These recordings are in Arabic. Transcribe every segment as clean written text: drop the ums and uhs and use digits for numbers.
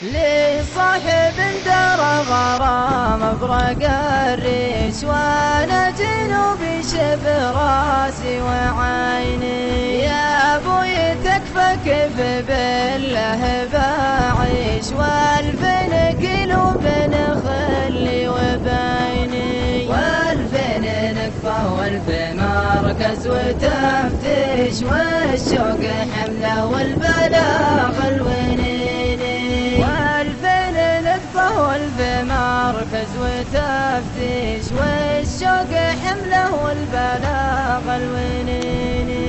لصاحب درى غرام ابرق الريش، وانا جنوبي شب راسي وعيني. يا ابوي تكفى كيف بالله بعيش، والفين قلوب خلي وبيني. والفين نكفى والفين مركز وتفتيش، والشوق حمله والبلاغ الونيني. والفين نكفى والفين مركز وتفتيش، والشوق حمله والبلاغ الونيني.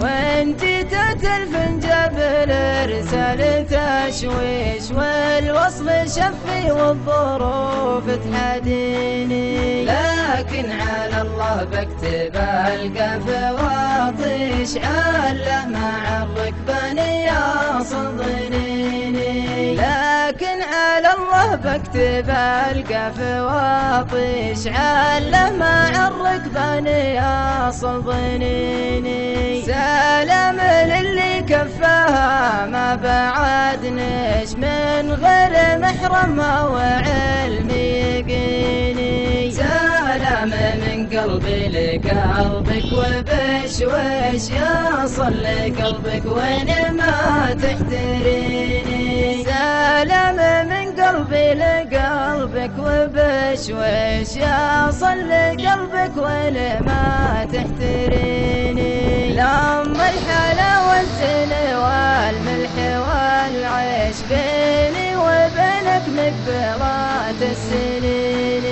وان جيت تلفن جبل رسالة تشويش، والوصل شفي والظروف تحديني. لكن على الله بكتب القى فواطيش، عله مع الركبان يا صدنيني. لكن على الله بكتب القى فواطيش، عله مع الركبان يا صدنيني. سلام للي كفاها ما بعدنيش، من غير محرم وعلم يقيني. سلام من قلبي لقلبك وبشويش، يصل قلبك وين ما تحتريني. سلام من قلبي لقلبك وبشويش، يصل قلبك وين ما تحتريني. لما الحلا والزين والملح والعيش، بيني وبينك مقبرات السنين.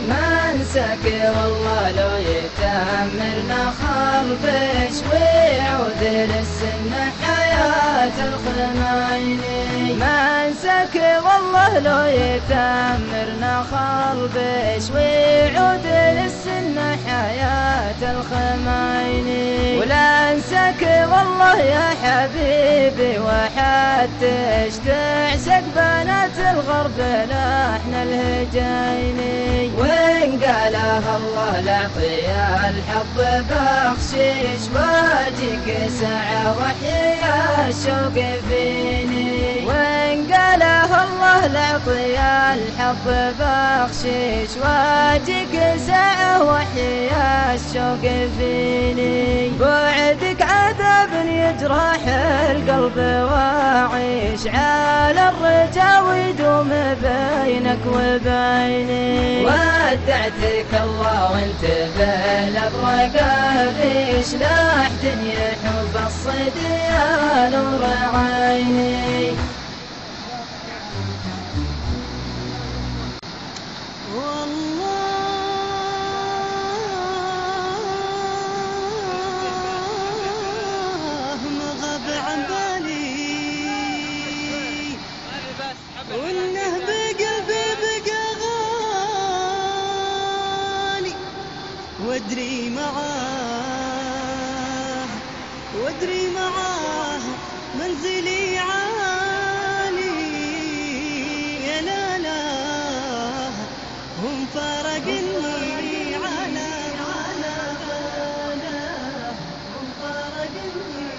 ما انساك والله لو يتأمرنا خربش، ويعود للسنة حياة الخميني. ما انساك والله لو يتأمرنا خربش، ويعود للسنة حياة الخميني. ولا انساك والله يا حبيبي وحتى تعشق بنات الغرب لحن الهجيني. وإن قالها الله لعطي الحب بخشيش، واجيك ساعة وحي الشوق فيني. وإن قالها الله لعطي الحب بخشيش، واجيك ساعة وحي الشوق فيني. بعدك عذاب يجرح القلب، واعيش على الرجا ويدوم بينك وبيني. ودعتك الله وانت بالابرق الريش، لا احد يحب الصيد يا نور عيني. وانه بقلبي بقى غالي، وادري معاه منزلي عالي. يا لا لا هم فارقني على باله، هم فارقني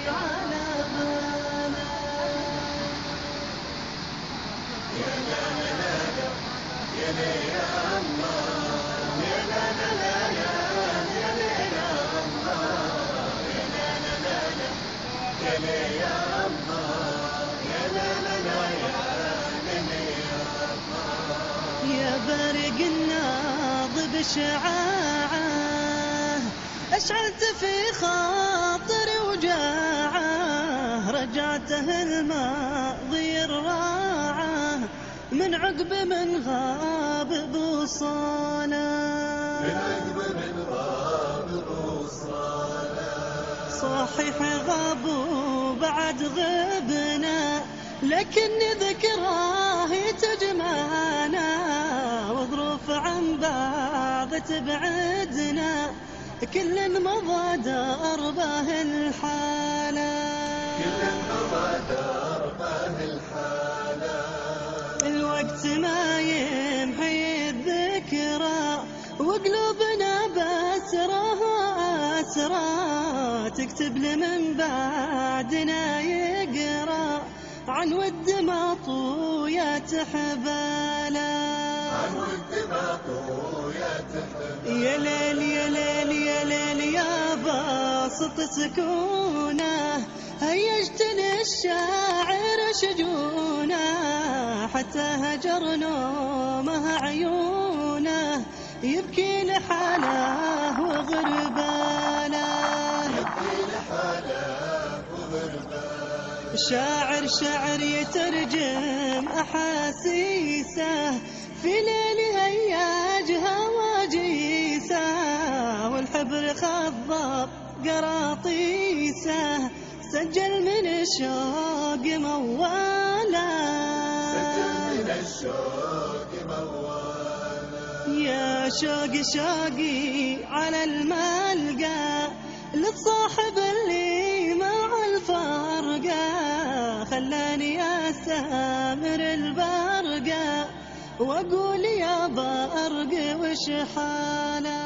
على باله. يا لا لا لا يا لا يا الله، يا لا لا لا يا لا يا الله، يا لا لا لا يا لا يا الله، يا لا لا لا يا الله. يا بارق الناض بشعاعه، أشعلت في خاطري وجاعه. رجعته الماضي الراعه، من عقب من غاب بوصاله، من عقب من غاب بوصاله. صحيح غابوا بعد غبنا، لكني ذكراه تجمعنا. وظروف عن بعض تبعدنا، كل مضى دربه الحالة، كل مضى دربه الحالة. الوقت ما يمحي الذكرى وقلوبنا بأسرها أسرى، تكتب لمن بعدنا يقرأ عن ود ما طويت حباله، عن ود ما طويت حباله. يا ليل يا ليل يا ليل يا باسط سكونه، هيجت للشاعر شجونه، حتى هجر نومه عيونه، يبكي لحاله وغرباله، يبكي لحاله وغرباله. شاعر شاعر يترجم أحاسيسه في ليل هياجها وجيسه، والحبر خضب قراطيسه، سجل من الشوق مواله، سجل من الشوق مواله. يا شوق شوقي على الملقى للصاحب اللي مع الفرقة، خلاني أسامر البرقة وأقول يا برق وش حاله،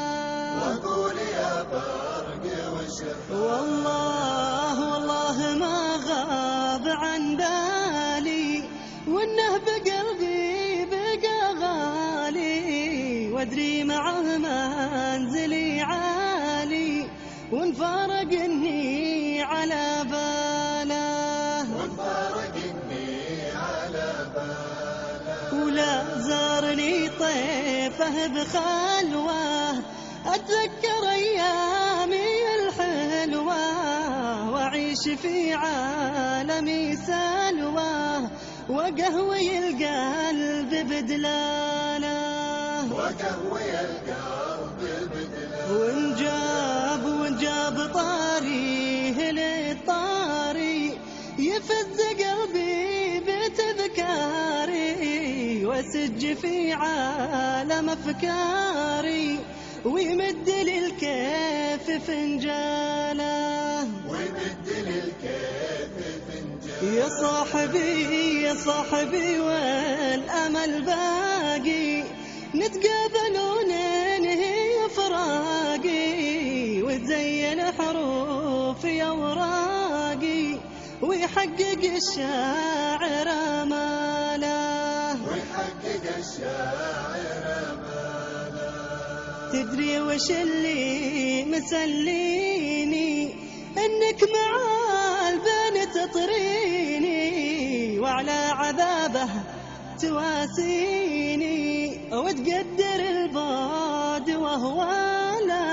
وأقول يا برق وش حاله. والله والله ما غاب عن بالي، وإنه بقلبي بقى غالي، وأدري معه منزلي عالي، وانفارقني على باله، وانفارقني على باله. ولا زارني طيفه بخلوه، أتذكر أيامي الحلوة، وأعيش في عالمي سلوى، وقهوي القلب بدلاله، وقهوي القلب بدلاله. وانجاب طاريه للطاري، يفز قلبي بتذكاري، واسج في عالم افكاري، ويمد للكيف فنجاله، ويمد للكيف فنجاله. يا صاحبي يا صاحبي والامل باقي، نتقابل وننهي فراقي، وتزين حروفي اوراقي، ويحقق الشاعر اماله، ويحقق الشاعر اماله. تدري وش اللي مسليني، انك مع البن تطريني، وعلى عذابه تواسيني، وتقدر البعد وهواله،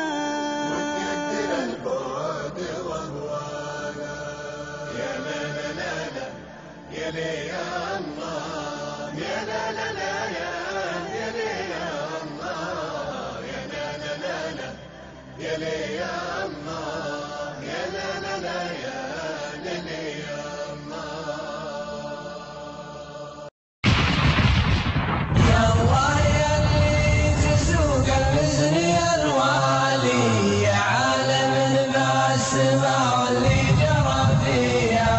وتقدر البعد وهواله. يا لا لا لا لا يا لي يا الله، يا لا لا لا يا لي يا الله، يا لا لا لا لا يا لي يا الله، يا لا لا لا يا لي يا الله. يا الله يا اللي تسوق المزن يا الوالي، يا عالم بالسماء واللي جرى فيها،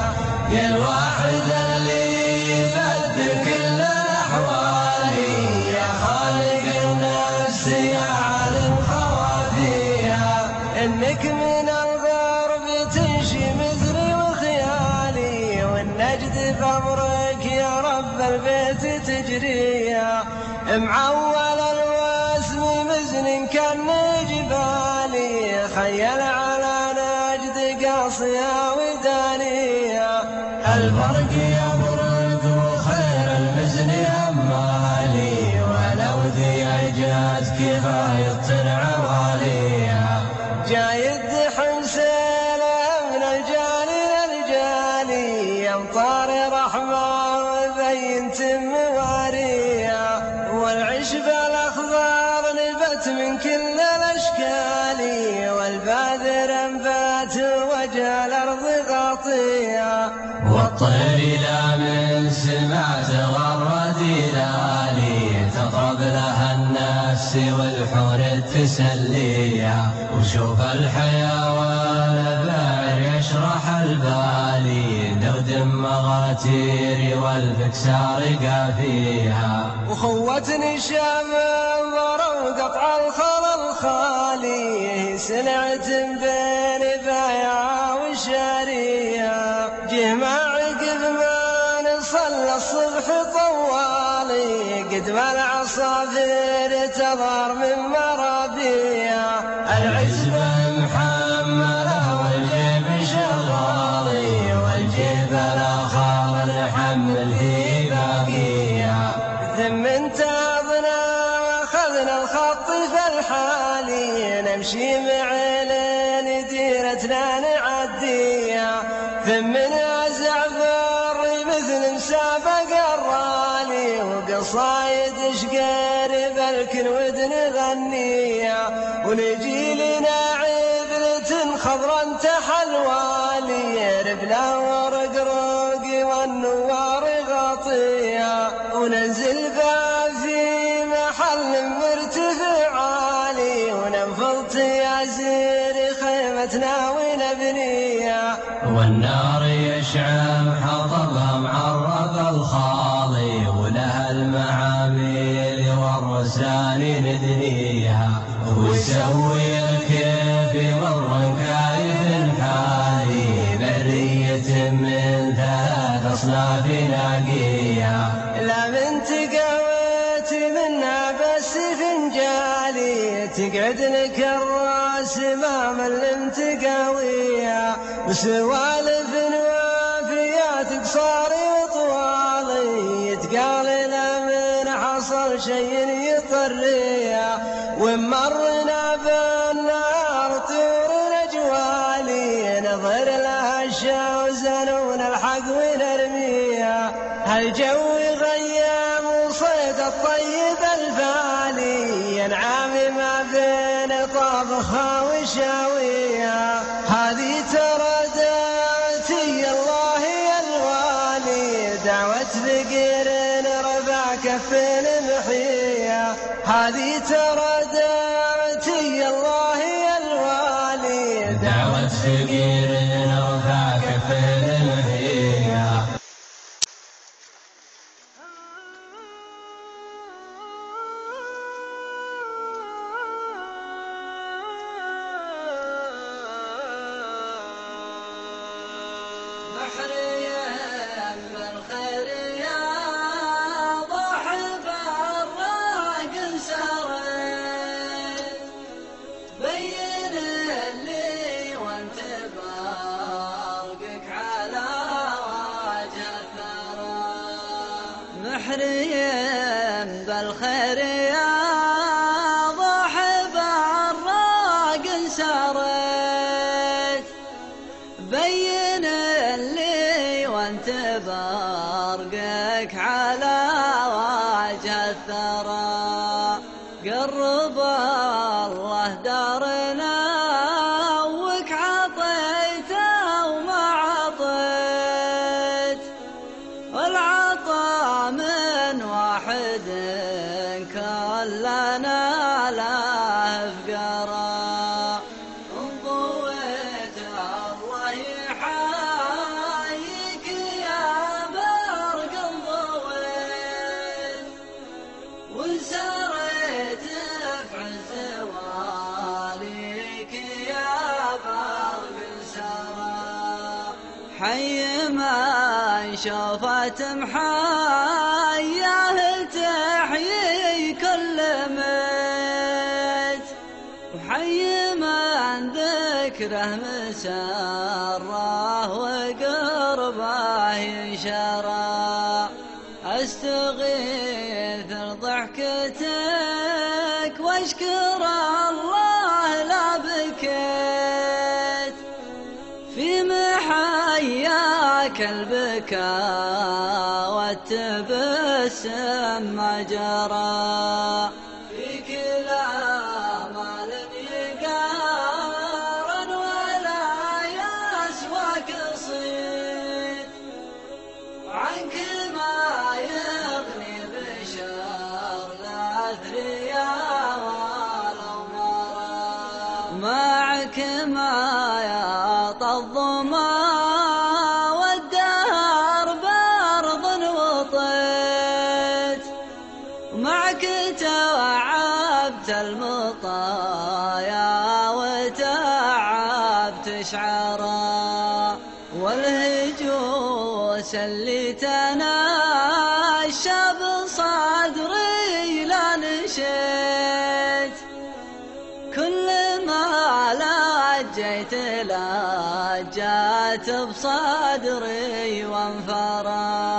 يا الواحد اللي يبد كل الأحوال، يا خالق النفس يا عالم خوافيها، إنك من الغرب تنشي مزري وخيالي، والنجد بأمرك يا رب البيت تجريها، معول الواسم مزن كان جبالي، خيل على نجد قاصية ودانية، البرق يبرق وخير المزن همالي، ولو ذي جات كفاية عواليها، جاي الدحم سيله من الجالي للجالي، امطار رحمة وبينت مواريها، والعشب الأخضر نبت من كل الأشكال، والباذر انبات وجه الأرض غاطيها، والطير لا من سمعت غرد لالي، تطرب لها الناس الرواسي والحور التسلية، وشوف الحيوان البعر يشرح البالي، دود مغاتير والفكسار قافيها. وخوتني شام ضروا قطع الخل الخالي، سلعة بين بايع وشارية. جه ما عقب ما نصلى الصبح طوالي، قد ما العصافير تظهر من مرابيها. العزبة محملة والجيب شغالي، والجيب الآخر نحمل في باقيها. ثم انتظنا واخذنا الخط في الحالي، نمشي معلن ديرتنا نعديها. ثم نازع فري مثل مسابق الرالي، وقصايد شقارب الكنود نغنيها. ونجي لنا عبلة خضرا تحلوالي، ربلا ورقرق والنوار غطيها. وننزل في محل مرتفع عالي، وننفض تيازير خيمتنا ونبنيها. والنار يشعل حطبها معرض الخالي، ولها المعاميل والرسال ندنيها. ويسوي الكيف مر كايف حالي، برية من 3 أصناف ناقيها. لا من تقويت منها بس فنجالي، تقعد لك الراس ما ملمت قويها. وسوالف وافيات قصاري وطوالي، يتقال لا من حصل شيء يطريها. ومرنا بالنار طيور الأجوالي، نظهر لها الشوزن ونلحق ونرميها. هالجو غيم وصيد الطيب الفالي، ينعم ما بين طابخها وشاويها. هذه ترى دعوتي الله يا الوالي، دعوة فقير رفع كف محيها. هذه ترى دعوتي الله يا الوالي، دعوة فقير رفع كف محيها. محريم بالخير يا ضاحب الراق انسرت، بين اللي وانت برقك على وجه الثرى. قرب الله دارنا وك عطيته وما عطيت، والعطا من واحد كلنا له فقرا. انضويت الله يحاييك يا برق انضويت، وانسريت في عز واليك يا برق انسرى. حي من شوفت محياه تحيي كل ميت، وحي من ذكره مسره وقربه ينشرى. استغيث ضحكتك واشكر الله لا بكيت، في محياك البكاء والتبسم ما جرى. فيك لا مال يقارن ولا يسوى قصيد، عنك ما يغني بشر لا أثرياء ومعك ما يا الظما والدهر بارض وطيت، ومعك توعبت المطايا وتعبت شعرا، والهجوس اللي تناشى بصدري لا نشيت، كل ما لجيت لجات بصدري وانفرت.